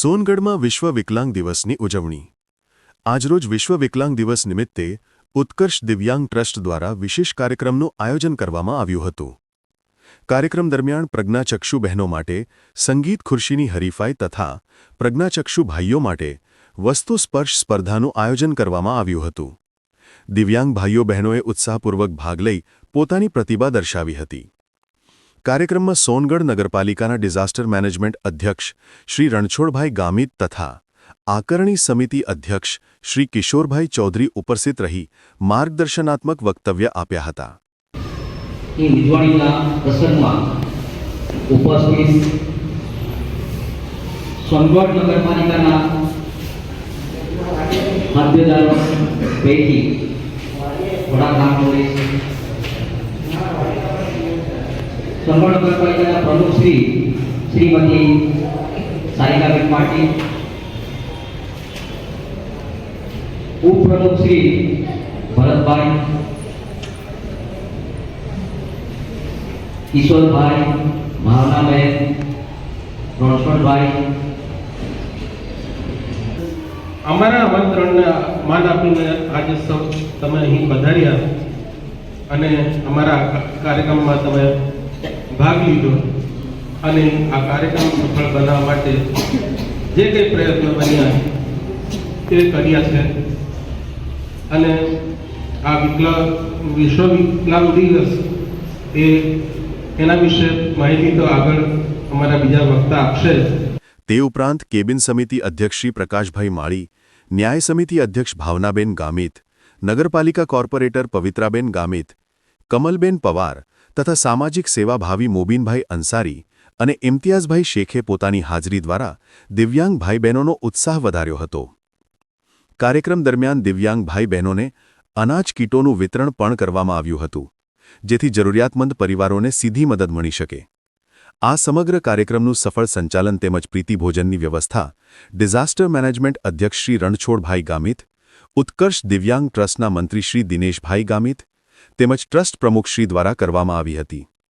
સોનગઢમાં વિશ્વ વિકલાંગ દિવસની ઉજવણી। આજરોજ વિશ્વ વિકલાંગ દિવસ નિમિત્તે ઉત્કર્ષ દિવ્યાંગ ટ્રસ્ટ દ્વારા વિશેષ કાર્યક્રમનું આયોજન કરવામાં આવ્યું હતું। કાર્યક્રમ દરમિયાન પ્રજ્ઞાચક્ષુ બહેનો માટે સંગીત ખુરશીની હરીફાઈ તથા પ્રજ્ઞાચક્ષુ ભાઈઓ માટે વસ્તુ સ્પર્શ સ્પર્ધાનું આયોજન કરવામાં આવ્યું હતું। દિવ્યાંગ ભાઈઓ બહેનોએ ઉત્સાહપૂર્વક ભાગ લઈ પોતાની પ્રતિભા દર્શાવી હતી। કાર્યક્રમમાં સોનગઢ નગરપાલિકાના ડિઝાસ્ટર મેનેજમેન્ટ અધ્યક્ષ શ્રી રણછોડભાઈ ગામિત તથા આકરણી સમિતિ અધ્યક્ષ શ્રી કિશોરભાઈ ચૌધરી ઉપસ્થિત રહી માર્ગદર્શનાત્મક વક્તવ્ય આપ્યા હતા। ઉજવણીના પ્રસંગમાં ઉપસ્થિત સોનગઢ નગરપાલિકાના હોદ્દેદારો પૈકી વડા કામોને સોનગઢ નગરપાલિકાના પ્રમુખ શ્રીમતી સારિકાબેન પાટીલ, ઉપપ્રમુખ શ્રી ભરતભાઈ, કિશોરભાઈ, ભાવનાબેન, રણછોડભાઈ, અમારા આમંત્રણને માન આપીને આજે સૌ તમે અહીં પધાર્યા અને અમારા કાર્યક્રમમાં તમે ભાગ લીધો અને આ કાર્યક્રમ સફળ બનાવવા માટે જે કંઈ પ્રયત્નો બન્યા તે કર્યા છે અને આ વિશ્વ વિકલાંગ દિવસ એના વિશે માહિતી તો આગળ અમારા બીજા વક્તા આપશે। તે ઉપરાંત કેબિન સમિતિ અધ્યક્ષ શ્રી પ્રકાશભાઈ માળી, ન્યાય સમિતિ અધ્યક્ષ ભાવનાબેન ગામિત, નગરપાલિકા કોર્પોરેટર પવિત્રાબેન ગામિત, કમલબેન પવાર તથા સામાજિક સેવાભાવી મોબીનભાઈ અંસારી અને ઇમ્તિયાઝભાઈ શેખે પોતાની હાજરી દ્વારા દિવ્યાંગ ભાઈ બહેનોનો ઉત્સાહ વધાર્યો હતો। કાર્યક્રમ દરમિયાન દિવ્યાંગ ભાઈ બહેનોને અનાજ કીટોનું વિતરણ પણ કરવામાં આવ્યું હતું, જેથી જરૂરિયાતમંદ પરિવારોને સીધી મદદ મળી શકે। આ સમગ્ર કાર્યક્રમનું સફળ સંચાલન તેમજ પ્રીતિભોજનની વ્યવસ્થા ડિઝાસ્ટર મેનેજમેન્ટ અધ્યક્ષ શ્રી રણછોડભાઈ ગામિત, ઉત્કર્ષ દિવ્યાંગ ટ્રસ્ટના મંત્રી શ્રી દિનેશભાઈ ગામિત તેમજ ટ્રસ્ટ પ્રમુખ શ્રી દ્વારા કરવામાં આવી હતી।